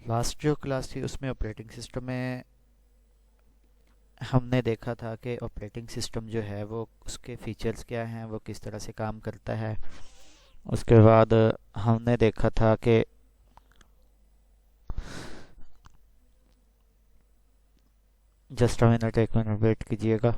Last जो class थी उसमें ऑपरेटिंग सिस्टम में हमने देखा था कि ऑपरेटिंग सिस्टम जो है वो उसके फीचर्स क्या हैं, वो किस तरह से काम करता है। उसके बाद हमने देखा था कि जस्ट अ मिनट, एक मिनट वेट कीजिएगा।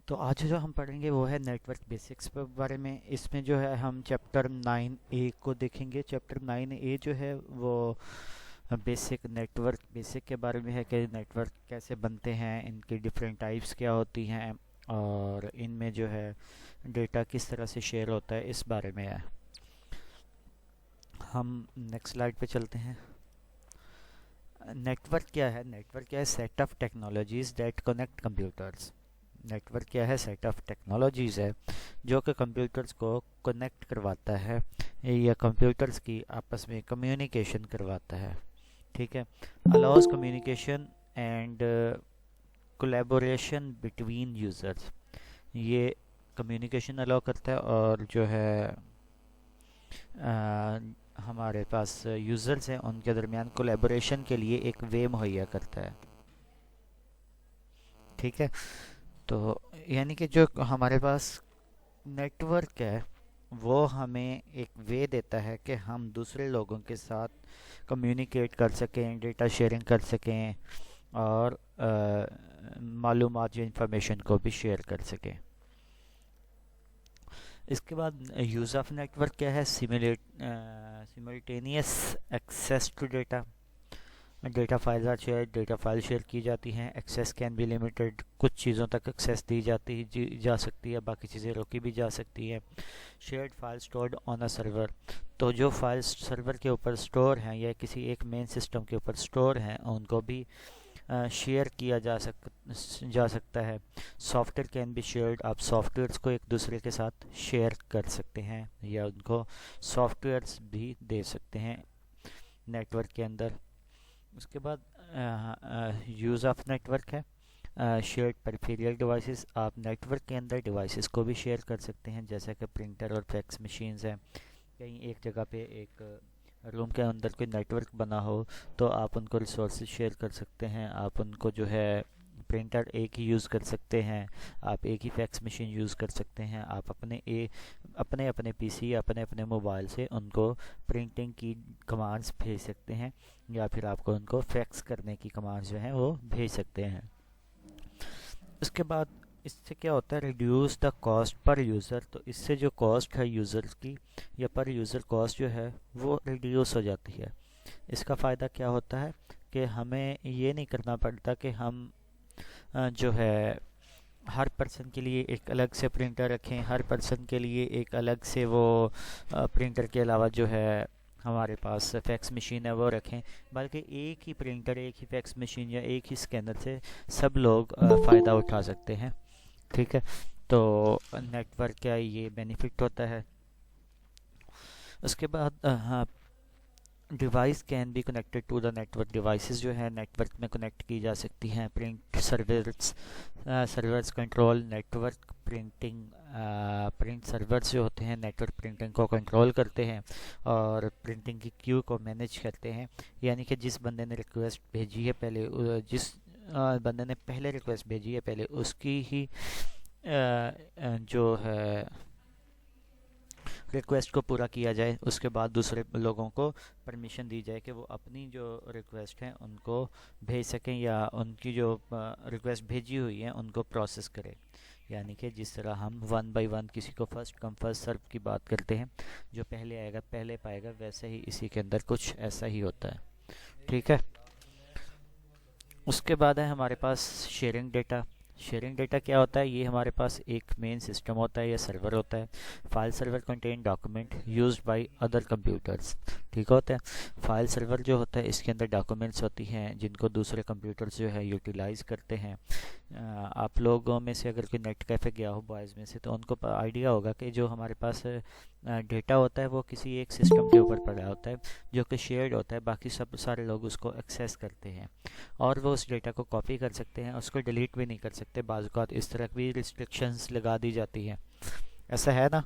तो आज जो हम पढ़ेंगे वो है नेटवर्क बेसिक्स के बारे में। इसमें जो है हम चैप्टर 9A को देखेंगे। चैप्टर 9A जो है वो बेसिक नेटवर्क बेसिक के बारे में है कि नेटवर्क कैसे बनते हैं, इनकी डिफरेंट टाइप्स क्या होती हैं और इनमें जो है डेटा किस तरह से शेयर होता है, इस बारे में है। हम नेक्स्ट स्लाइड पे चलते हैं। नेटवर्क क्या है? नेटवर्क क्या है? Set of technologies that connect computers. Network क्या है? सेट ऑफ टेक्नोलॉजीज़ है जो कि कंप्यूटर्स को कनेक्ट करवाता है या कंप्यूटर्स की आपस में कम्युनिकेशन करवाता है। ठीक है। Allows communication and collaboration between users. ये कम्युनिकेशन अलाउ करता है और जो है हमारे पास यूज़र्स हैं उनके दरमियान कोलैबोरेशन के लिए एक वे मुहैया करता है। ठीक है। तो यानी कि जो हमारे पास नेटवर्क है वो हमें एक वे देता है कि हम दूसरे लोगों के साथ कम्युनिकेट कर सकें, डेटा शेयरिंग कर सकें और मालूमात या इंफॉर्मेशन को भी शेयर कर सकें। इसके बाद यूज़ ऑफ नेटवर्क क्या है? Simultaneous access to data. Data file are share, data file share की जाती हैं। एक्सेस कैन बी लिमिटेड, कुछ चीज़ों तक एक्सेस दी जा सकती है, बाकी चीज़ें रोकी भी जा सकती है। Shared file stored on a server. तो जो फाइल्स सर्वर के ऊपर स्टोर हैं या किसी एक मेन सिस्टम के ऊपर स्टोर हैं उनको भी शेयर किया जा सकता है। Software can be shared. आप सॉफ्टवेयर्स को एक दूसरे के साथ शेयर कर सकते हैं या उनको सॉफ्टवेयर्स भी दे सकते हैं नेटवर्क के अंदर। उसके बाद यूज़ ऑफ नेटवर्क है शेयर्ड पेरिफेरल डिवाइसेस। आप नेटवर्क के अंदर डिवाइसेस को भी शेयर कर सकते हैं, जैसा कि प्रिंटर और फैक्स मशीन्स हैं। कहीं एक जगह पे एक रूम के अंदर कोई नेटवर्क बना हो तो आप उनको रिसोर्सेज शेयर कर सकते हैं। आप उनको जो है प्रिंटर एक ही यूज़ कर सकते हैं, आप एक ही फैक्स मशीन यूज़ कर सकते हैं। आप अपने अपने पीसी अपने अपने मोबाइल से उनको प्रिंटिंग की कमांड्स भेज सकते हैं या फिर आपको उनको फैक्स करने की कमांड्स जो हैं वो भेज सकते हैं। उसके बाद इससे क्या होता है? Reduce the cost per user. तो इससे जो कॉस्ट है यूज़र की या पर यूज़र कॉस्ट जो है वो रिड्यूस हो जाती है। इसका फ़ायदा क्या होता है कि हमें ये नहीं करना पड़ता कि हम जो है हर पर्सन के लिए एक अलग से प्रिंटर रखें, हर पर्सन के लिए एक अलग से वो प्रिंटर के अलावा जो है हमारे पास फैक्स मशीन है वो रखें, बल्कि एक ही प्रिंटर, एक ही फैक्स मशीन या एक ही स्कैनर से सब लोग फ़ायदा उठा सकते हैं। ठीक है। तो नेटवर्क का ये बेनिफिट होता है। उसके बाद हाँ, device can be connected to the network. Devices जो है नेटवर्क में कनेक्ट की जा सकती हैं। Print servers control network printing. Print servers जो होते हैं नेटवर्क प्रिंटिंग को कंट्रोल करते हैं और प्रिंटिंग की क्यू को मैनेज करते हैं। यानी कि जिस बंदे ने रिक्वेस्ट भेजी है पहले, जिस बंदे ने पहले रिक्वेस्ट भेजी है पहले उसकी ही जो है रिक्वेस्ट को पूरा किया जाए, उसके बाद दूसरे लोगों को परमिशन दी जाए कि वो अपनी जो रिक्वेस्ट हैं उनको भेज सकें या उनकी जो रिक्वेस्ट भेजी हुई है उनको प्रोसेस करें। यानी कि जिस तरह हम वन बाय वन किसी को फर्स्ट कम फर्स्ट सर्व की बात करते हैं, जो पहले आएगा पहले पाएगा, वैसे ही इसी के अंदर कुछ ऐसा ही होता है। ठीक है। उसके बाद है हमारे पास शेयरिंग डेटा। शेयरिंग डेटा क्या होता है? ये हमारे पास एक मेन सिस्टम होता है या सर्वर होता है। File server contain document used by other computers. ठीक होता है। फाइल सर्वर जो होता है इसके अंदर डॉक्यूमेंट्स होती हैं जिनको दूसरे कंप्यूटर्स जो है यूटिलाइज करते हैं। आप लोगों में से अगर कोई नेट कैफ़े गया हो बॉयज़ में से, तो उनको आइडिया होगा कि जो हमारे पास डेटा होता है वो किसी एक सिस्टम के ऊपर पड़ा होता है, जो कि शेयर्ड होता है, बाकी सब सारे लोग उसको एक्सेस करते हैं और वो उस डेटा को कॉपी कर सकते हैं, उसको डिलीट भी नहीं कर सकते। बाज़ औक़ात इस तरह की रिस्ट्रिक्शंस लगा दी जाती हैं। ऐसा है ना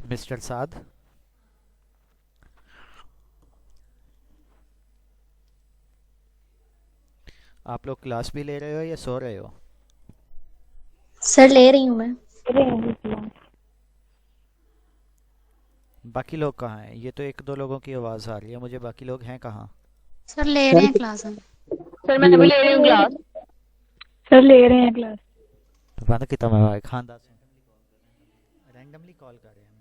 मिस्टर साद? आप लोग क्लास भी ले रहे हो या सो रहे हो? सर ले रही हूँ मैं। बाकी लोग कहाँ हैं? ये तो एक दो लोगों की आवाज़ आ रही है मुझे, बाकी लोग हैं कहाँ? सर ले रहे हैं क्लास हम। सर मैं भी ले रही हूँ क्लास। सर ले रहे हैं क्लास। बंद कितना मैं खानदान रैंडमली कॉल कर रहे हैं मैं।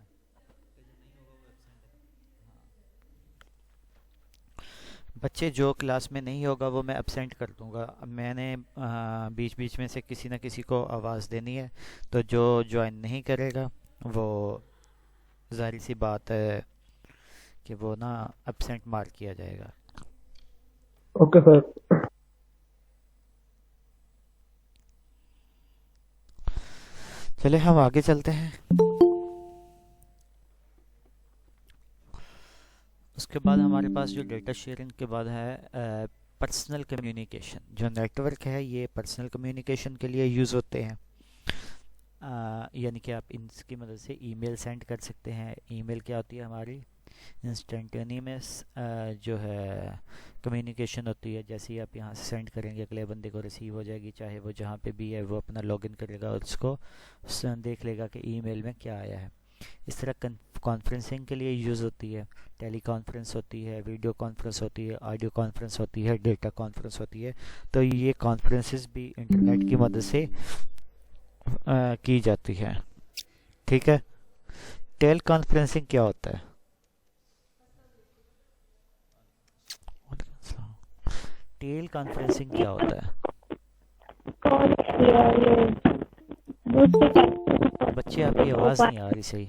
बच्चे जो क्लास में नहीं होगा वो मैं अब्सेंट कर दूंगा। अब मैंने बीच बीच में से किसी न किसी को आवाज़ देनी है, तो जो ज्वाइन नहीं करेगा वो जाहिर सी बात है कि वो ना अब्सेंट मार्क किया जाएगा। Okay sir. चले हम आगे चलते हैं। उसके बाद हमारे पास जो डेटा शेयरिंग के बाद है पर्सनल कम्युनिकेशन। जो नेटवर्क है ये पर्सनल कम्युनिकेशन के लिए यूज़ होते हैं। यानी कि आप इनकी मदद से ईमेल सेंड कर सकते हैं। ईमेल क्या होती है? हमारी इंस्टेंटेनियस जो है कम्युनिकेशन होती है। जैसे ही आप यहाँ से सेंड करेंगे अगले बंदे को रिसीव हो जाएगी, चाहे वो जहाँ पे भी है वो अपना लॉगिन करेगा और उसको देख लेगा कि ईमेल में क्या आया है। इस तरह कॉन्फ्रेंसिंग के लिए यूज़ होती है। टेली कॉन्फ्रेंस होती है, वीडियो कॉन्फ्रेंस होती है, ऑडियो कॉन्फ्रेंस होती है, डेटा कॉन्फ्रेंस होती है। तो ये कॉन्फ्रेंसेस भी इंटरनेट की मदद से की जाती है। ठीक है। टेल कॉन्फ्रेंसिंग क्या होता है? टेल कॉन्फ्रेंसिंग क्या होता है? कॉल किया ये दूसरे टाइप बच्चे आपकी आवाज़ नहीं आ रही सही।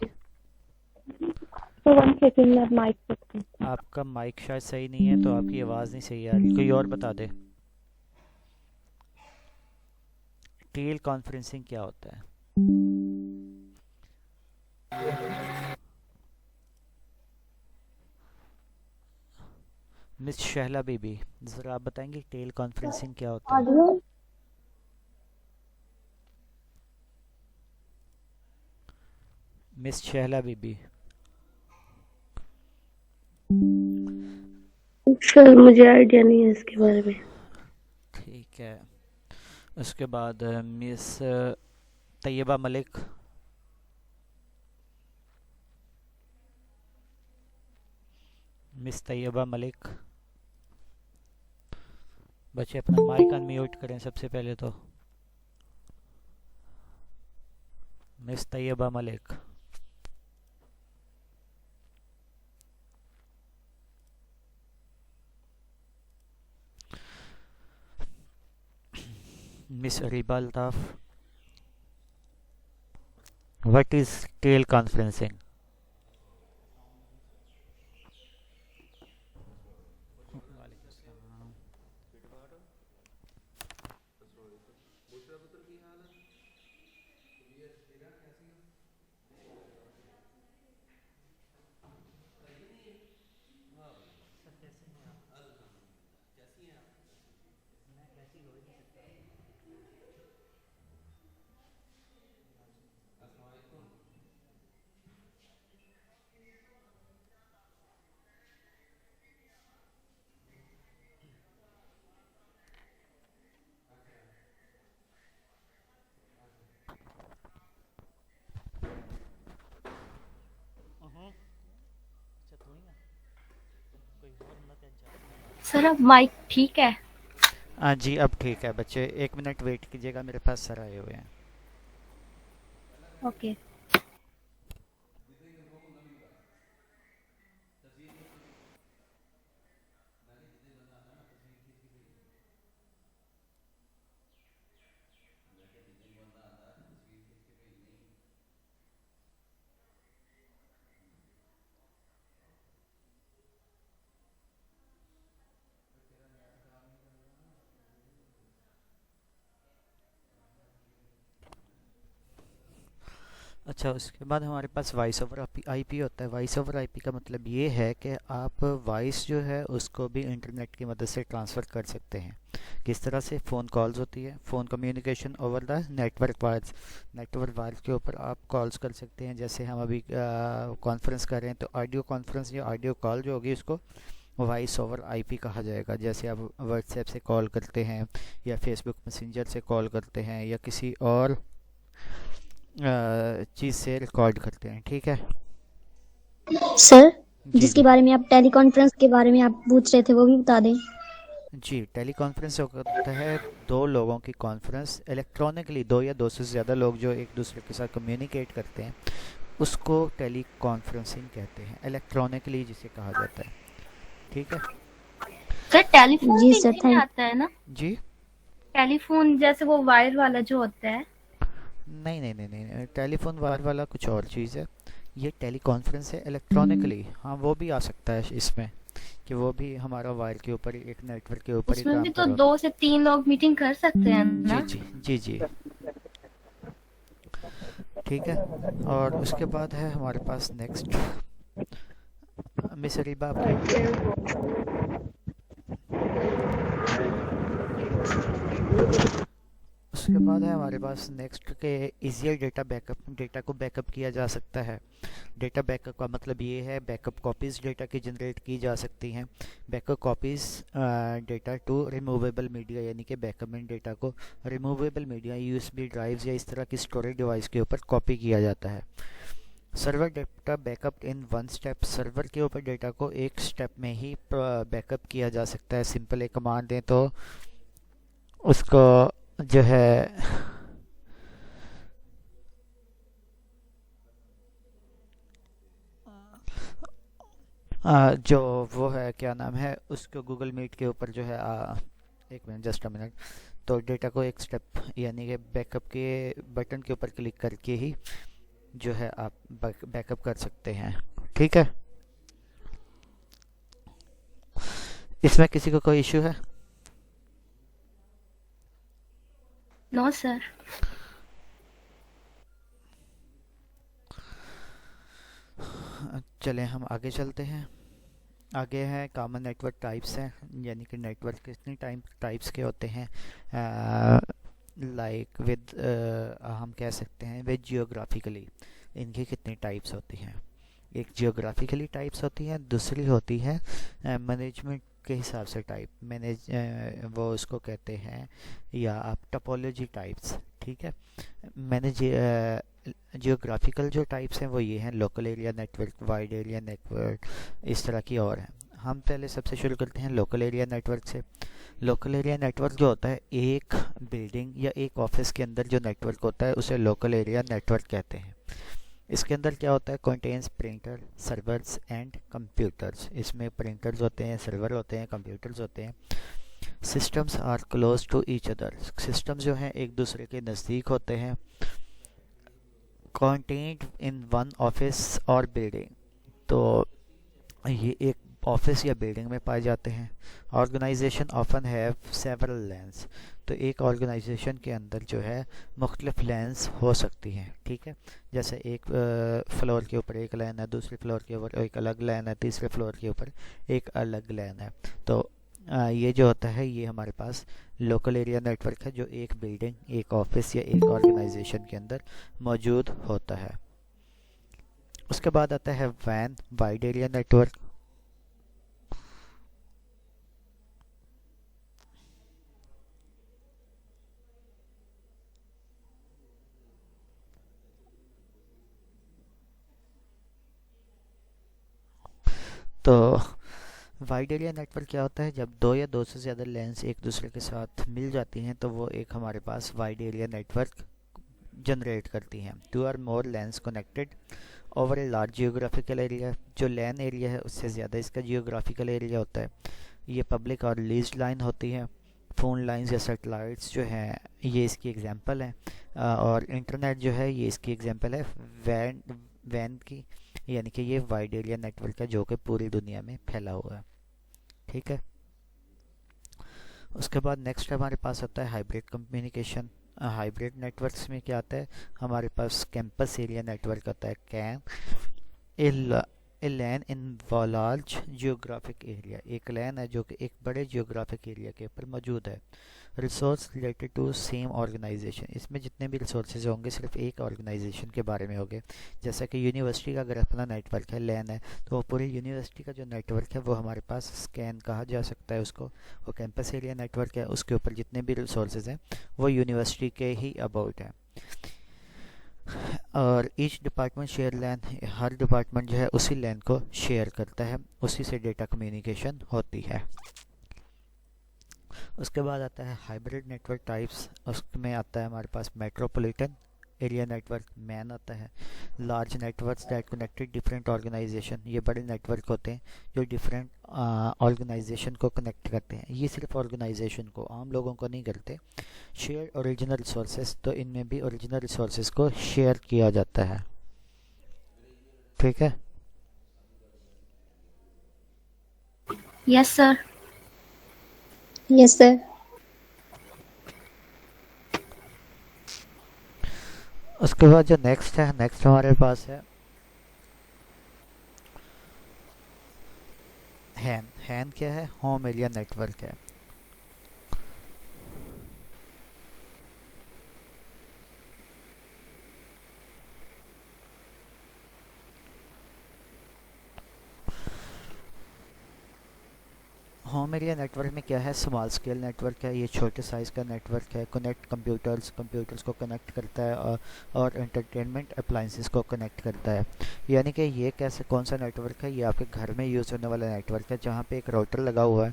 तो 1 सेकंड में माइक पे। आपका माइक शायद सही नहीं है, तो आपकी आवाज़ नहीं सही आ रही। कोई और बता दे। टेल कॉन्फ्रेंसिंग क्या होता है? मिस शहला बीबी, ज़रा आप बताएंगे टेल कॉन्फ्रेंसिंग क्या होता है? Audio. Miss Shahla Bibi. Sir मुझे आइडिया नहीं है इसके बारे में। ठीक है। उसके बाद मिस तैयबा मलिक। मिस तैयबा मलिक, बच्चे अपना माइक अनम्यूट करें सबसे पहले तो। Miss Taiba Malik. Miss Areeba Altaf. What is teleconferencing? Sir अब माइक ठीक है? हाँ जी, अब ठीक है। बच्चे 1 मिनट वेट कीजिएगा, मेरे पास सर आए हुए हैं। ओके। अच्छा, उसके बाद हमारे पास वॉइस ओवर आईपी होता है। वॉइस ओवर आईपी का मतलब ये है कि आप वॉइस जो है उसको भी इंटरनेट की मदद से ट्रांसफ़र कर सकते हैं। किस तरह से? फ़ोन कॉल्स होती है, phone communication over the network wires. Network wires के ऊपर आप कॉल्स कर सकते हैं। जैसे हम अभी कॉन्फ्रेंस कर रहे हैं तो ऑडियो कॉन्फ्रेंस या ऑडियो कॉल जो होगी उसको वॉइस ओवर आईपी कहा जाएगा। जैसे आप व्हाट्सएप से कॉल करते हैं या फेसबुक मैसेंजर से कॉल करते हैं या किसी और चीज़ से रिकॉर्ड करते हैं। ठीक है सर, जी जिसके जी बारे में आप टेलीकॉन्फ्रेंस के बारे में आप पूछ रहे थे वो भी बता दें। जी। टेली कॉन्फ्रेंस होता है दो लोगों की कॉन्फ्रेंस इलेक्ट्रॉनिकली, दो या दो से ज़्यादा लोग जो एक दूसरे के साथ कम्युनिकेट करते हैं उसको टेली कॉन्फ्रेंसिंग कहते हैं, इलेक्ट्रॉनिकली जिसे कहा जाता है। ठीक है सर टेलीफोन जी भी सर, इसी में थैंक। आता है ना? जी। टेलीफोन जैसे वो वायर वाला जो होता है। नहीं नहीं नहीं नहीं, टेलीफोन वायर वाला कुछ और चीज़ है। ये टेली कॉन्फ्रेंस है इलेक्ट्रॉनिकली। हाँ, वो भी आ सकता है इसमें कि वो भी हमारा वायर के ऊपर ही, एक नेटवर्क के ऊपर ही उसमें भी काम तो करो। 2 से 3 लोग मीटिंग कर सकते हैं जी ना? जी जी जी। ठीक है। और उसके बाद है हमारे पास नेक्स्ट मिस रीबा, आपकी बारी। उसके बाद है हमारे पास नेक्स्ट के इजियर डेटा बैकअप। डेटा को बैकअप किया जा सकता है। डेटा बैकअप का मतलब ये है बैकअप कॉपीज़ डेटा की जनरेट की जा सकती हैं। Backup copies data to removable media, यानी कि बैकअप में डेटा को रिमूवेबल मीडिया यूएसबी ड्राइव्स या इस तरह की स्टोरेज डिवाइस के ऊपर कॉपी किया जाता है। Server data backup in one step. Server के ऊपर डेटा को एक स्टेप में ही बैकअप किया जा सकता है। सिंपल एक कमांड दें तो उसको जो है जो वो है क्या नाम है उसको गूगल मीट के ऊपर जो है एक मिनट, जस्ट अ मिनट। तो डेटा को एक स्टेप यानी कि बैकअप के बटन के ऊपर क्लिक करके ही जो है आप बैकअप कर सकते हैं। ठीक है, इसमें किसी को कोई इशू है? No sir. चलें हम आगे चलते हैं। आगे है कॉमन नेटवर्क टाइप्स हैं, यानी कि नेटवर्क कितनी टाइप्स के होते हैं। लाइक विद हम कह सकते हैं विद जियोग्राफिकली इनकी कितनी टाइप्स होती हैं। एक जियोग्राफिकली टाइप्स होती हैं, दूसरी होती है मैनेजमेंट के हिसाब से टाइप। वो उसको कहते हैं या आप टपोलॉजी टाइप्स। ठीक है, मैंने जियोग्राफिकल जो टाइप्स हैं वो ये हैं local area network, wide area network, इस तरह की और हैं। हम पहले सबसे शुरू करते हैं लोकल एरिया नेटवर्क से। लोकल एरिया नेटवर्क जो होता है एक बिल्डिंग या एक ऑफिस के अंदर जो नेटवर्क होता है उसे लोकल एरिया नेटवर्क कहते हैं। इसके अंदर क्या होता है? Contains printer, servers and computers. इसमें प्रिंटर्स होते हैं, सर्वर होते हैं, कंप्यूटर्स होते हैं। Systems are close to each other. Systems जो हैं एक दूसरे के नज़दीक होते हैं। कंटेंट इन वन ऑफिस और बिल्डिंग, तो ये एक ऑफिस या बिल्डिंग में पाए जाते हैं। Organization often have several LANs, तो एक ऑर्गेनाइजेशन के अंदर जो है मुख्तलिफ लैंड्स हो सकती हैं। ठीक है, जैसे एक फ्लोर के ऊपर एक लैन है, दूसरे फ्लोर के ऊपर एक अलग लैन है, तीसरे फ्लोर के ऊपर एक अलग लैन है। तो ये जो होता है ये हमारे पास लोकल एरिया नेटवर्क है जो एक बिल्डिंग, एक ऑफिस या एक ऑर्गेनाइजेशन के अंदर मौजूद होता है। उसके बाद आता है वैन, वाइड एरिया नेटवर्क। तो वाइड एरिया नेटवर्क क्या होता है? जब दो या दो से ज़्यादा लेंस एक दूसरे के साथ मिल जाती हैं तो वो एक हमारे पास वाइड एरिया नेटवर्क जनरेट करती हैं। Two or more LANs connected over a large geographical area. जो लैन एरिया है उससे ज़्यादा इसका जियोग्राफिकल एरिया होता है। ये पब्लिक और लीज लाइन होती हैं। फ़ोन लाइंस या सेटेलाइट्स जो हैं ये इसकी एग्जांपल हैं। और इंटरनेट जो है ये इसकी एग्जांपल है वैन वैन की, यानी कि ये वाइड एरिया नेटवर्क है जो कि पूरी दुनिया में फैला हुआ है। ठीक है, उसके बाद नेक्स्ट हमारे पास आता है हाइब्रिड कम्युनिकेशन। हाइब्रिड नेटवर्क्स में क्या आता है, हमारे पास कैंपस एरिया नेटवर्क आता है, can a LAN in large geographic area. एक लैन है जो कि एक बड़े जियोग्राफिक एरिया के ऊपर मौजूद है। Resource related to same organization, इसमें जितने भी रिसोर्सेज होंगे सिर्फ एक ऑर्गेनाइजेशन के बारे में होंगे। जैसा कि यूनिवर्सिटी का अगर अपना नेटवर्क है, लैन है, तो वो पूरी यूनिवर्सिटी का जो नेटवर्क है वो हमारे पास स्कैन कहा जा सकता है उसको। वो कैंपस एरिया नेटवर्क है, उसके ऊपर जितने भी रिसोर्सेज हैं वो यूनिवर्सिटी के ही अबाउट हैं। और ईच डिपार्टमेंट शेयर लैन, हर डिपार्टमेंट जो है उसी लैन को शेयर करता है, उसी से डेटा कम्युनिकेशन होती है। उसके बाद आता है हाइब्रिड नेटवर्क टाइप्स। उसमें आता है हमारे पास मेट्रोपॉलिटन एरिया नेटवर्क, मैन आता है। Large networks that connected different organization, ये बड़े नेटवर्क होते हैं जो डिफरेंट ऑर्गेनाइजेशन को कनेक्ट करते हैं। ये सिर्फ ऑर्गेनाइजेशन को, आम लोगों को नहीं करते। शेयर ओरिजिनल रिसोर्सेज, तो इनमें भी ओरिजिनल रिसोर्सेज को शेयर किया जाता है। ठीक है। Yes, sir. Yes sir. उसके बाद जो नेक्स्ट है, नेक्स्ट हमारे पास है हैन। हैन क्या है? होम एरिया नेटवर्क है। होम एरिया नेटवर्क में क्या है? स्मॉल स्केल नेटवर्क है, ये छोटे साइज़ का नेटवर्क है। कनेक्ट कंप्यूटर्स को कनेक्ट करता है और एंटरटेनमेंट अप्लाइंसेस को कनेक्ट करता है। यानी कि ये कैसे, कौन सा नेटवर्क है? ये आपके घर में यूज़ होने वाला नेटवर्क है जहाँ पे एक राउटर लगा हुआ है,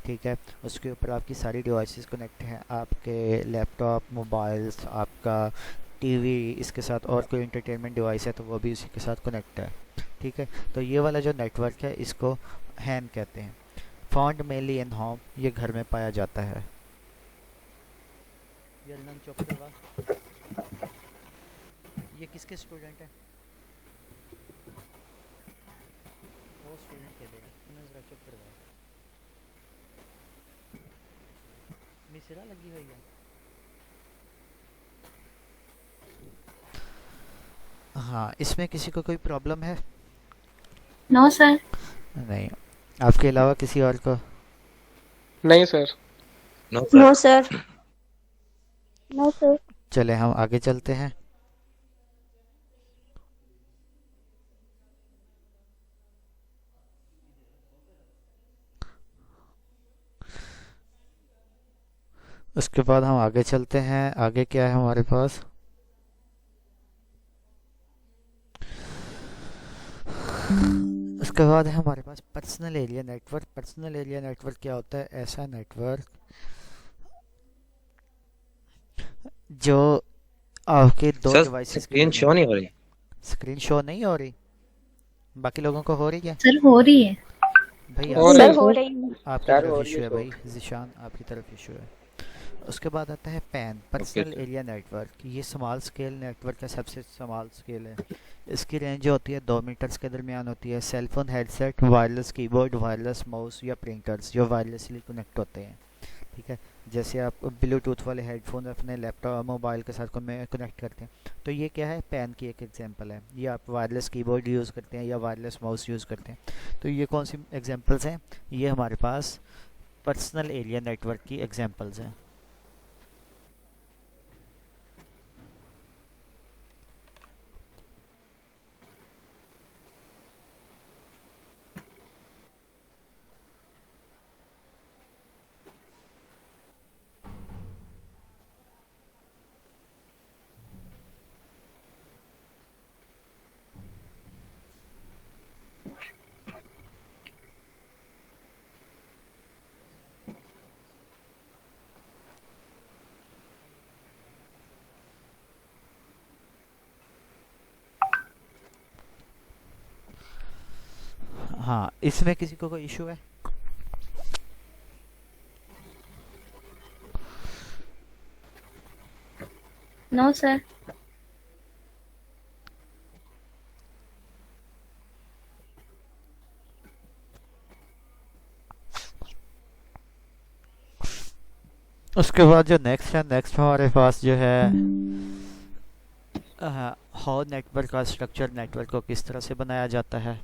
ठीक है। उसके ऊपर आपकी सारी डिवाइसेस कनेक्ट हैं, आपके लैपटॉप, मोबाइल्स, आपका टीवी, इसके साथ और कोई एंटरटेनमेंट डिवाइस है तो वो भी उसी के साथ कनेक्ट है, ठीक है। तो ये वाला जो नेटवर्क है इसको हैन कहते हैं। फाउंड मेनली इन होम, ये घर में पाया जाता है। ये नंग चुप करवा, ये किसके स्टूडेंट है? वो स्टूडेंट के लिए इन्हें जरा चुप करवा। मिसरा लगी हुई है। हाँ, इसमें किसी को कोई प्रॉब्लम है? No, sir. नहीं। आपके अलावा किसी और को? नहीं sir. No no sir. Sir. No sir. चले हम आगे चलते हैं। उसके बाद हम आगे चलते हैं। आगे क्या है हमारे पास? उसके बाद है हमारे पास personal area network. Personal area network क्या होता है? ऐसा नेटवर्क जो आपके दो सर डिवाइसेस के स्क्रीन बीच शो में। नहीं हो रही। स्क्रीन शो नहीं हो रही? बाकी लोगों को हो रही है? सर हो रही है। भाई हो सर रही हो है। रही है। आपकी सर तरफ हो रही इशू है है शो। भाई, जिशान आपकी तरफ इशू है। उसके बाद आता है pan, personal sir. Area network. ये स्मॉल स्केल नेटवर्क है, सबसे स्मॉल स्केल है। इसकी रेंज जो होती है 2 मीटर्स के दरमियान होती है। Cellphone, headset, wireless keyboard, wireless mouse या प्रिंटर्स जो वायरलेसली कनेक्ट होते हैं, ठीक है। जैसे आप ब्लूटूथ वाले हेडफोन अपने लैपटॉप, मोबाइल के साथ कनेक्ट करते हैं, तो ये क्या है? पैन की एक एग्जांपल है। ये आप वायरलेस कीबोर्ड यूज़ करते हैं या वायरलेस माउस यूज़ करते हैं, तो ये कौन सी एग्जांपल्स हैं? ये हमारे पास पर्सनल एरिया नेटवर्क की एग्जांपल्स हैं। हाँ, इसमें किसी को कोई इशू है? No, sir. उसके बाद जो नेक्स्ट है, नेक्स्ट हमारे पास जो है हाउ नेटवर्क का स्ट्रक्चर, नेटवर्क को किस तरह से बनाया जाता है।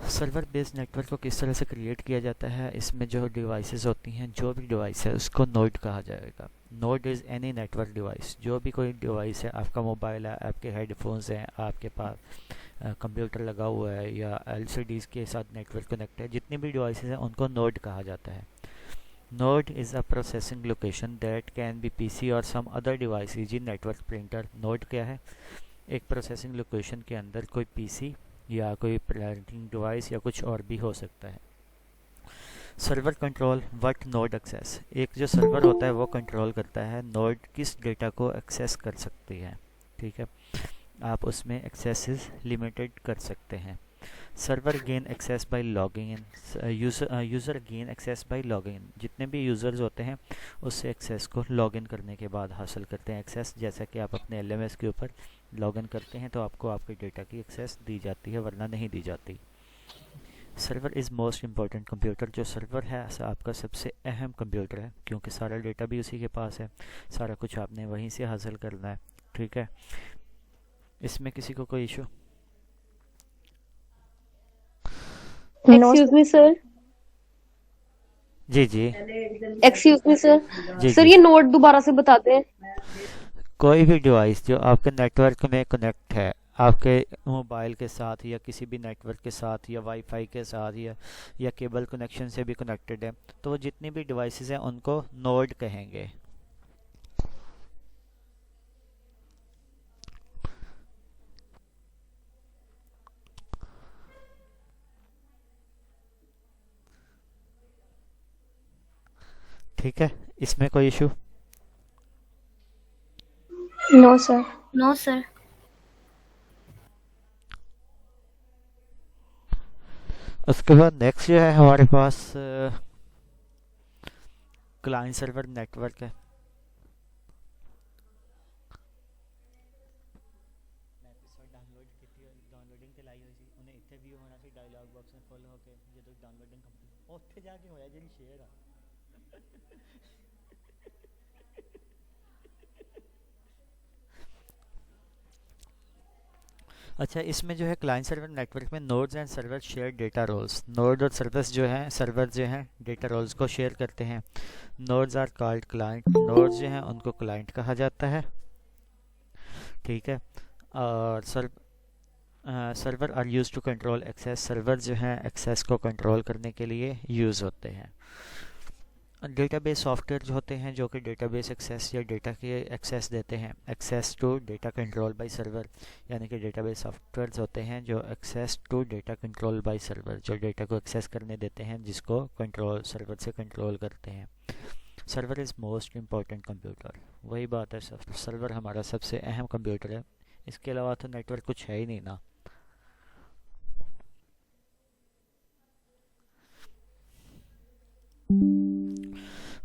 सर्वर बेस्ड नेटवर्क को किस तरह से क्रिएट किया जाता है। इसमें जो डिवाइसेस होती हैं, जो भी डिवाइस है उसको नोड कहा जाएगा। Node is any network device, जो भी कोई डिवाइस है, आपका मोबाइल है, आपके हेडफोन्स हैं, आपके पास कंप्यूटर लगा हुआ है या एलसीडीज़ के साथ नेटवर्क कनेक्ट है, जितनी भी डिवाइसेस हैं उनको नोड कहा जाता है। Node is a processing location that can be PC और सम अदर डिवाइस इन नेटवर्क प्रिंटर। नोड क्या है? एक प्रोसेसिंग लोकेशन के अंदर कोई पीसी या कोई प्रिंटिंग डिवाइस या कुछ और भी हो सकता है। Server control what node access, एक जो सर्वर होता है वो कंट्रोल करता है नोड किस डेटा को एक्सेस कर सकती है। ठीक है, आप उसमें एक्सेस लिमिटेड कर सकते हैं। Server gain access by logging in, user gain access by logging in, जितने भी यूज़र्स होते हैं उससे एक्सेस को लॉगिन करने के बाद हासिल करते हैं एक्सेस। जैसा कि आप अपने एलएमएस के ऊपर लॉगिन करते हैं तो आपको आपके डेटा की एक्सेस दी जाती है, वरना नहीं दी जाती। Server is most important computer, जो सर्वर है आपका सबसे अहम कंप्यूटर है, क्योंकि सारा डेटा भी उसी के पास है, सारा कुछ आपने वहीं से हासिल करना है। ठीक है, इसमें किसी को कोई इशू? Excuse me, sir. जी जी Excuse me, sir. जी सर जी। ये नोट दोबारा से बता दें। कोई भी डिवाइस जो आपके नेटवर्क में कनेक्ट है, आपके मोबाइल के साथ या किसी भी नेटवर्क के साथ या वाईफाई के साथ या केबल कनेक्शन से भी कनेक्टेड है, तो वो जितनी भी डिवाइसेस हैं उनको नोड कहेंगे। ठीक है, इसमें कोई issue? No, sir. No, sir. उसके बाद नेक्स्ट जो है हमारे पास क्लाइंट सर्वर नेटवर्क है। डाउनलोडिंग ਤੇ ਲਾਈ ਹੋਈ ਸੀ, ਉਹਨੇ ਇੱਥੇ ਵੀ ਹੋਣਾ ਸੀ ਡਾਇਲੌਗ ਬਾਕਸ में फुल होके ਜਦੋਂ डाउनलोडिंग कंप्लीट ਉੱਥੇ ਜਾ ਕੇ ਹੋਇਆ ਜਿਹੜੀ ਸ਼ੇਅਰ ਆ। अच्छा, इसमें जो है क्लाइंट सर्वर नेटवर्क में nodes and server share data roles. Node और सर्वर्स जो हैं, सर्वर जो हैं डेटा रोल्स को शेयर करते हैं। Nodes are called client, nodes जो हैं उनको क्लाइंट कहा जाता है। ठीक है, और server are use to control access, server जो हैं एक्सेस को कंट्रोल करने के लिए यूज़ होते हैं। डेटाबेस सॉफ्टवेयर जो होते हैं जो कि डेटाबेस एक्सेस या डेटा के एक्सेस देते हैं। Access to data control by server, यानी कि डेटाबेस सॉफ्टवेयर होते हैं जो access to data control by server, जो डेटा को एक्सेस करने देते हैं, जिसको कंट्रोल सर्वर से कंट्रोल करते हैं। Server is most important computer, वही बात है, सर्वर हमारा सबसे अहम कंप्यूटर है, इसके अलावा तो नेटवर्क कुछ है ही नहीं ना।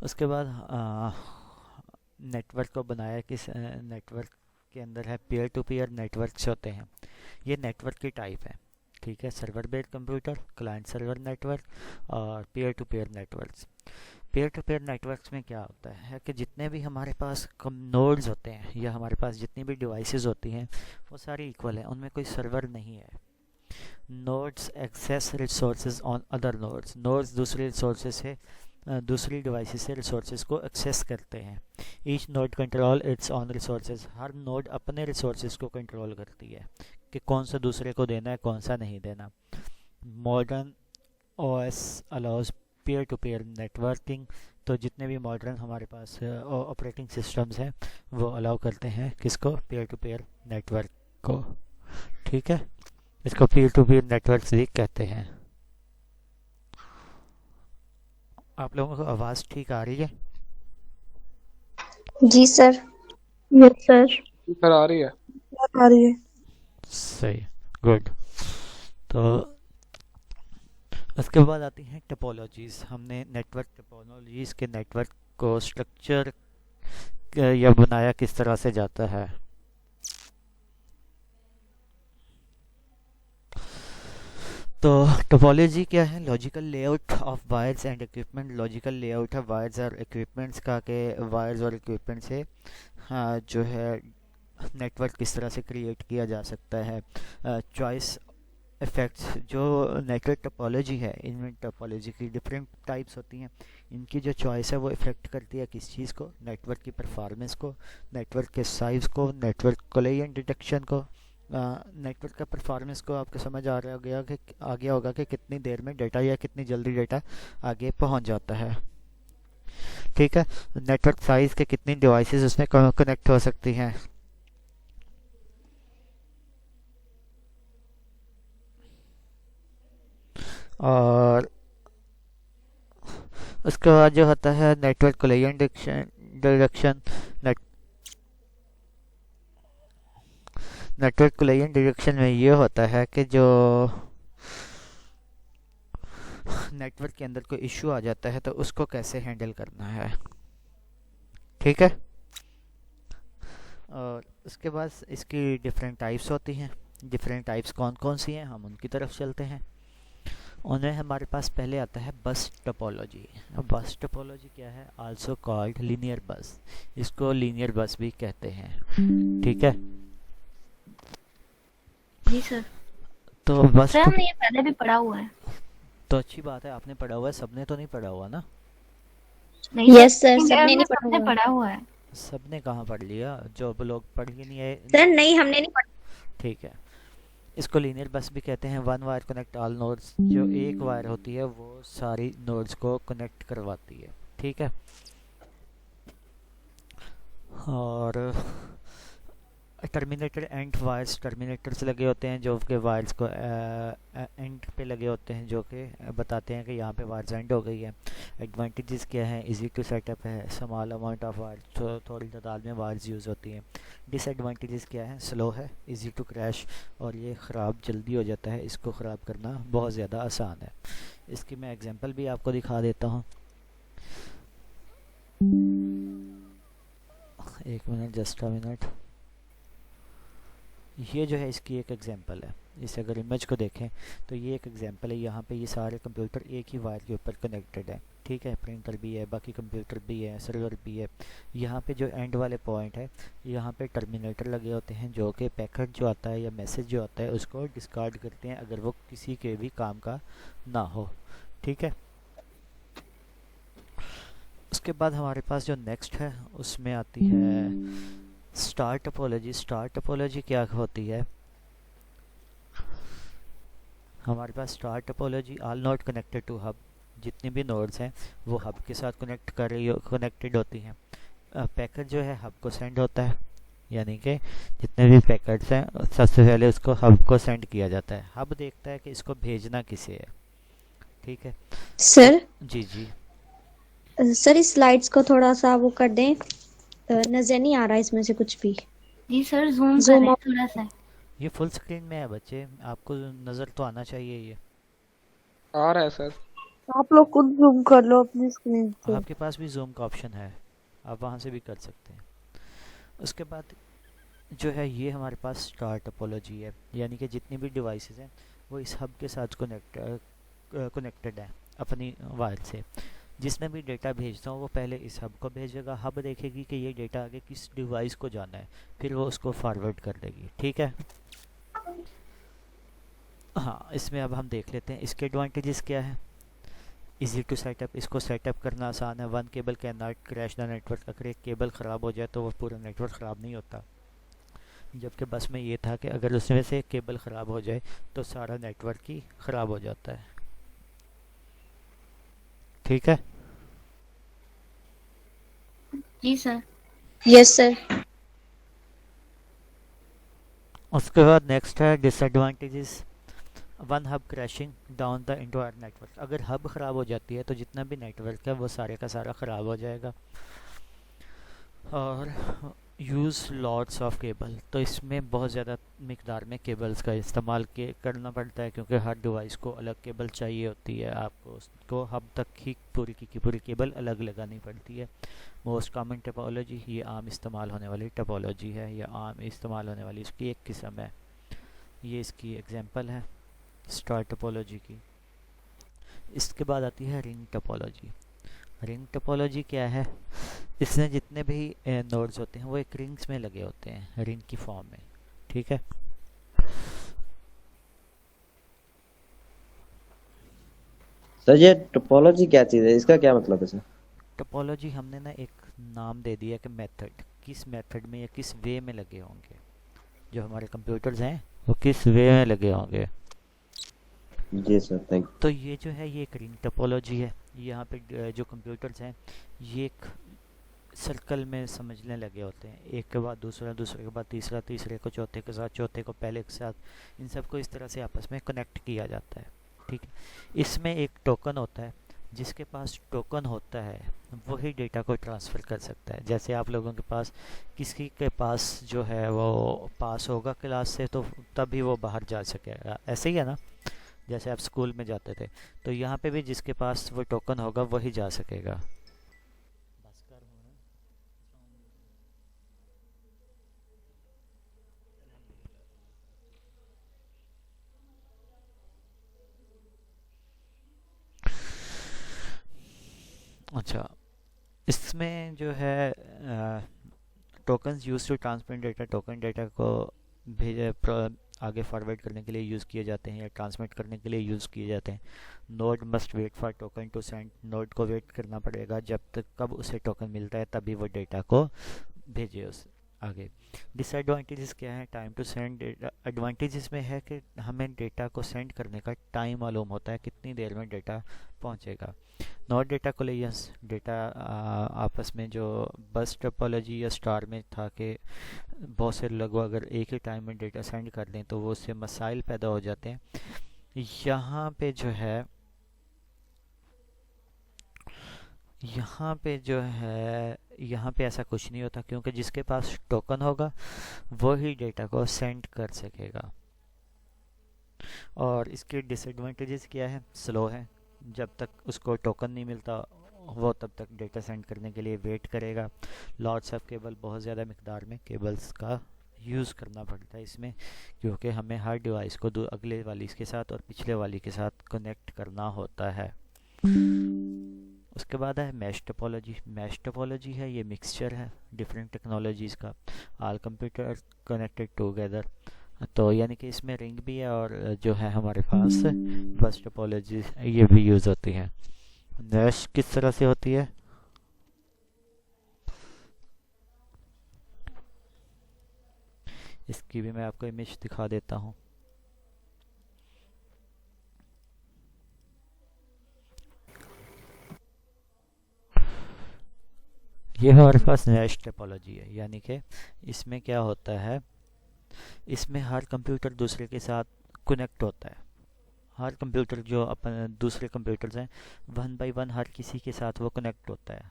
उसके बाद नेटवर्क को बनाया किस, नेटवर्क के अंदर है पीयर टू पीयर नेटवर्क्स होते हैं। ये नेटवर्क की टाइप है। ठीक है, server based computer, client server network और peer to peer networks. Peer to peer networks में क्या होता है कि जितने भी हमारे पास नोड्स होते हैं या हमारे पास जितनी भी डिवाइसेस होती हैं वो सारी इक्वल है, उनमें कोई सर्वर नहीं है। Nodes access resources on other nodes, nodes दूसरे रिसोर्सेज से, दूसरी डिवाइसेस से रिसोर्सेज को एक्सेस करते हैं। Each node control its own resources, हर नोड अपने रिसोर्सेज को कंट्रोल करती है कि कौन सा दूसरे को देना है, कौन सा नहीं देना। Modern OS allows peer to peer networking, तो जितने भी मॉडर्न हमारे पास ऑपरेटिंग सिस्टम्स हैं वो अलाउ करते हैं किसको, पीयर टू पीयर नेटवर्क को। ठीक है, इसको पीयर टू पीयर नेटवर्क भी कहते हैं। आप लोगों को आवाज़ ठीक आ रही है? जी सर। Yes, sir. सर आ रही है। आ रही है। सही, गुड। तो उसके बाद आती हैं टोपोलॉजीज़। हमने नेटवर्क टोपोलॉजीज़ के नेटवर्क को स्ट्रक्चर या बनाया किस तरह से जाता है। तो टोपोलॉजी क्या है? Logical layout of wires and equipment. Logical layout है वायर्स और इक्विपमेंट्स का, के वायर्स और इक्विपमेंट से हाँ जो है नेटवर्क किस तरह से क्रिएट किया जा सकता है। चॉइस इफ़ेक्ट्स, जो नेटवर्क टोपोलॉजी है, इनमें टोपोलॉजी की डिफरेंट टाइप्स होती हैं। इनकी जो चॉइस है वो इफ़ेक्ट करती है किस चीज़ को? नेटवर्क की परफॉर्मेंस को, नेटवर्क के साइज़ को, नेटवर्क कोलिजन डिटेक्शन को। नेटवर्क का परफॉर्मेंस को आपको समझ आ गया होगा कि कितनी देर में डेटा या कितनी जल्दी डेटा आगे पहुंच जाता है। ठीक है। नेटवर्क साइज़ के कितनी डिवाइसेस उसमें कनेक्ट हो सकती हैं। और उसके बाद जो होता है network collision detection. Network collision detection में ये होता है कि जो नेटवर्क के अंदर कोई इशू आ जाता है तो उसको कैसे हैंडल करना है। ठीक है। और उसके बाद इसकी डिफरेंट टाइप्स होती हैं। डिफरेंट टाइप्स कौन कौन सी हैं, हम उनकी तरफ चलते हैं। उनमें हमारे पास पहले आता है बस टोपोलॉजी। अब बस टोपोलॉजी क्या है? आल्सो कॉल्ड लीनियर बस। इसको लीनियर बस भी कहते हैं। ठीक है। जी सर। तो बस सर हमने ये पहले भी पढ़ा हुआ है। तो अच्छी बात है, आपने पढ़ा हुआ है, सबने तो नहीं पढ़ा हुआ ना? नहीं यस सर, सर, सबने नहीं सबने पढ़ा। पढ़ा हुआ है। सबने कहाँ पढ़ लिया? जो लोग पढ़ ही नहीं है। सर नहीं, हमने नहीं पढ़ा। ठीक है। इसको लीनियर बस भी कहते हैं। One wire connect all nodes. जो एक वायर होती है वो सारी नोड्स को कनेक्ट करवाती है। ठीक है। और टर्मिनेटर एंड वायर्स, टर्मिनेटर्स लगे होते हैं जो कि वायर्स को एंड पे लगे होते हैं, जो कि बताते हैं कि यहाँ पे वायर्स एंड हो गई है। एडवांटेजेस क्या है? इजी टू सेटअप है, स्मॉल अमाउंट ऑफ वायर, थोड़ी तादाद में वायर्स यूज़ होती हैं। डिसएडवांटेजेस क्या है? स्लो है, इजी टू क्रैश, और ये ख़राब जल्दी हो जाता है। इसको ख़राब करना बहुत ज़्यादा आसान है। इसकी मैं एग्जांपल भी आपको दिखा देता हूँ। एक मिनट, जस्ट अ मिनट। ये जो है इसकी एक एग्जांपल है। इस अगर इमेज को देखें तो ये एक एग्जांपल है। यहाँ पे ये सारे कंप्यूटर एक ही वायर के ऊपर कनेक्टेड है। ठीक है। प्रिंटर भी है, बाकी कंप्यूटर भी है, सर्वर भी है। यहाँ पे जो एंड वाले पॉइंट है, यहाँ पे टर्मिनेटर लगे होते हैं जो कि पैकेट जो आता है या मैसेज जो आता है उसको डिस्कार्ड करते हैं अगर वो किसी के भी काम का ना हो। ठीक है। उसके बाद हमारे पास जो नेक्स्ट है उसमें आती है स्टार टोपोलॉजी। स्टार टोपोलॉजी क्या होती है? हमारे पास star topology, all node connected to hub. जितनी भी नोड्स हैं वो हब के साथ कनेक्टेड होती हैं। पैकेट जो है हब को सेंड होता है, यानी कि जितने भी पैकेट्स हैं सबसे पहले उसको हब को सेंड किया जाता है। हब देखता है कि इसको भेजना किसे है। ठीक है। सर जी जी। सर इस स्लाइड्स को थोड़ा सा वो कर दें, नजर नहीं आ रहा इसमें से कुछ भी। जी सर, जूम Zoom करें out। थोड़ा सा। ये फुल स्क्रीन में है बच्चे, आपको नज़र तो आना चाहिए ये। आ रहा है सर। आप लोग खुद जूम कर लो अपनी स्क्रीन से। आपके पास भी जूम का ऑप्शन है, आप वहाँ से भी कर सकते हैं। उसके बाद जो है ये हमारे पास स्टार टोपोलॉजी है, यानी कि जितनी भी डिवाइसेस हैं वो इस हब के साथ कनेक्टेड है अपनी वायर से। जिसने भी डेटा भेजता हूँ वो पहले इस हब को भेजेगा। हब देखेगी कि ये डेटा आगे किस डिवाइस को जाना है, फिर वो उसको फॉरवर्ड कर देगी। ठीक है। हाँ, इसमें अब हम देख लेते हैं इसके एडवांटेजेस क्या है। इजी टू सेटअप, इसको सेटअप करना आसान है। One cable can not crash the network. अगर एक केबल ख़राब हो जाए तो वो पूरा नेटवर्क ख़राब नहीं होता, जबकि बस में ये था कि अगर उसमें से एक केबल ख़राब हो जाए तो सारा नेटवर्क ही ख़राब हो जाता है। ठीक है। जी सर। Yes sir. उसके बाद नेक्स्ट है disadvantages. One hub crashing down the entire network. अगर हब ख़राब हो जाती है तो जितना भी नेटवर्क है वो सारे का सारा ख़राब हो जाएगा। और यूज़ लॉट्स ऑफ केबल, तो इसमें बहुत ज़्यादा मिकदार में केबल्स का इस्तेमाल करना पड़ता है, क्योंकि हर डिवाइस को अलग केबल चाहिए होती है। आपको उसको हब तक ही पूरी की पूरी केबल अलग लगानी पड़ती है। मोस्ट कॉमन टोपोलॉजी, ये आम इस्तेमाल होने वाली टोपोलॉजी है, या आम इस्तेमाल होने वाली इसकी एक किस्म है। ये इसकी एग्जांपल है। स्टार टोपोलॉजी की। इसके बाद आती है रिंग टोपोलॉजी। रिंग टोपोलॉजी क्या है? इसमें जितने भी नोड्स होते हैं वो एक रिंग्स में लगे होते हैं, रिंग की फॉर्म में। ठीक है। सर ये टोपोलॉजी क्या चीज़ है, इसका क्या मतलब है सर? टोपोलॉजी हमने ना एक नाम दे दिया कि मेथड, किस मेथड में या किस वे में लगे होंगे, जो हमारे कंप्यूटर्स हैं वो किस वे में लगे होंगे। जी सर, थैंक तो ये जो है ये एक रिंग टोपोलॉजी है। यहाँ पे जो कंप्यूटर्स हैं ये एक सर्कल में समझने लगे होते हैं, एक के बाद दूसरा, दूसरे के बाद तीसरा, तीसरे को चौथे के साथ, चौथे को पहले के साथ, इन सबको इस तरह से आपस में कनेक्ट किया जाता है। ठीक है। इसमें एक टोकन होता है, जिसके पास टोकन होता है वही डेटा को ट्रांसफ़र कर सकता है। जैसे आप लोगों के पास, किसी के पास जो है वो पास होगा क्लास से तो तभी वो बाहर जा सकेगा, ऐसे ही है ना, जैसे आप स्कूल में जाते थे। तो यहाँ पे भी जिसके पास वो टोकन होगा वही जा सकेगा। अच्छा, इसमें जो है tokens use to transmit data, token data को भेजे आगे फॉरवर्ड करने के लिए यूज़ किए जाते हैं या ट्रांसमिट करने के लिए यूज़ किए जाते हैं। Node must wait for token to send, node को वेट करना पड़ेगा जब तक कब उसे टोकन मिलता है तभी वो डेटा को भेजे उस आगे। डिसएडवांटेजेस क्या है? Time to send data. Advantages में है कि हमें डेटा को सेंड करने का टाइम मालूम होता है, कितनी देर में डेटा पहुंचेगा। नोट डेटा कोलिजन्स, डेटा आपस में जो बस टोपोलॉजी या स्टार में था कि बहुत से लोग अगर एक ही टाइम में डेटा सेंड कर दें तो वो उससे मसाइल पैदा हो जाते हैं। यहाँ पे जो है यहाँ पे ऐसा कुछ नहीं होता, क्योंकि जिसके पास टोकन होगा वो ही डेटा को सेंड कर सकेगा। और इसके डिसएडवांटेजेस क्या है? स्लो है, जब तक उसको टोकन नहीं मिलता वो तब तक डेटा सेंड करने के लिए वेट करेगा। लॉट्स ऑफ केबल, बहुत ज़्यादा मिकदार में केबल्स का यूज़ करना पड़ता है इसमें, क्योंकि हमें हर डिवाइस को अगले वाली के साथ और पिछले वाली के साथ कनेक्ट करना होता है। उसके बाद है मैश टोपोलॉजी। मैश टोपोलॉजी है ये मिक्सचर है डिफरेंट टेक्नोलॉजीज़ का। ऑल कंप्यूटर कनेक्टेड टुगेदर, तो यानी कि इसमें रिंग भी है और जो है हमारे पास बस टोपोलॉजी ये भी यूज़ होती है। मैश किस तरह से होती है? इसकी भी मैं आपको इमेज दिखा देता हूँ। ये हमारे पास मैश टोपोलॉजी है, यानी कि इसमें क्या होता है, इसमें हर कंप्यूटर दूसरे के साथ कनेक्ट होता है। हर कंप्यूटर जो अपन दूसरे कंप्यूटर्स हैं 1 बाय 1 हर किसी के साथ वो कनेक्ट होता है।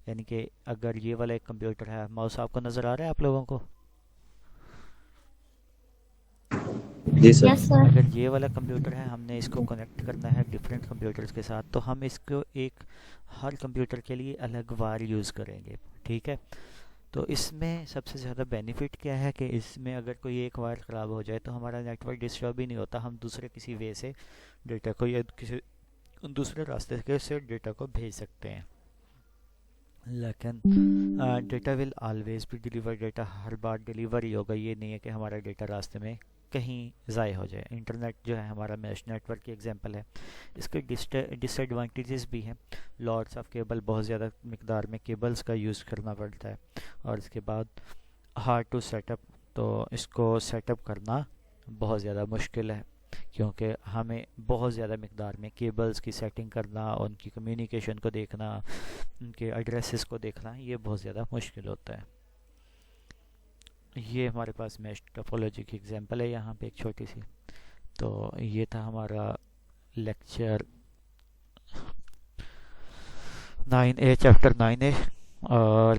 यानी कि अगर ये वाला एक कंप्यूटर है, माउस आपको नज़र आ रहा है आप लोगों को? जी सर। Yes sir. अगर ये वाला कंप्यूटर है, हमने इसको कनेक्ट करना है डिफरेंट कंप्यूटर्स के साथ, तो हम इसको एक हर कंप्यूटर के लिए अलग वायर यूज़ करेंगे। ठीक है। तो इसमें सबसे ज़्यादा बेनिफिट क्या है कि इसमें अगर कोई एक वायर ख़राब हो जाए तो हमारा नेटवर्क डिस्टर्ब ही नहीं होता, हम दूसरे किसी वे से डेटा को या किसी दूसरे रास्ते से डेटा को भेज सकते हैं। लेकिन डेटा विल ऑलवेज भी डिलीवर, डेटा हर बार डिलीवर ही होगा, ये नहीं है कि हमारा डेटा रास्ते में कहीं ज़ाया हो जाए। इंटरनेट जो है हमारा मैश नेटवर्क की एग्जांपल है। इसके डिसएडवांटेजेस भी हैं। लॉट्स ऑफ केबल, बहुत ज़्यादा मिकदार में केबल्स का यूज़ करना पड़ता है। और इसके बाद हार्ड टू सेटअप, तो इसको सेटअप करना बहुत ज़्यादा मुश्किल है, क्योंकि हमें बहुत ज़्यादा मिकदार में केबल्स की सेटिंग करना, उनकी कम्युनिकेशन को देखना, उनके एड्रेसेस को देखना, ये बहुत ज़्यादा मुश्किल होता है। ये हमारे पास मैश टोपोलॉजी की एग्जांपल है यहाँ पे एक छोटी सी। तो ये था हमारा लेक्चर 9A, चैप्टर 9A। और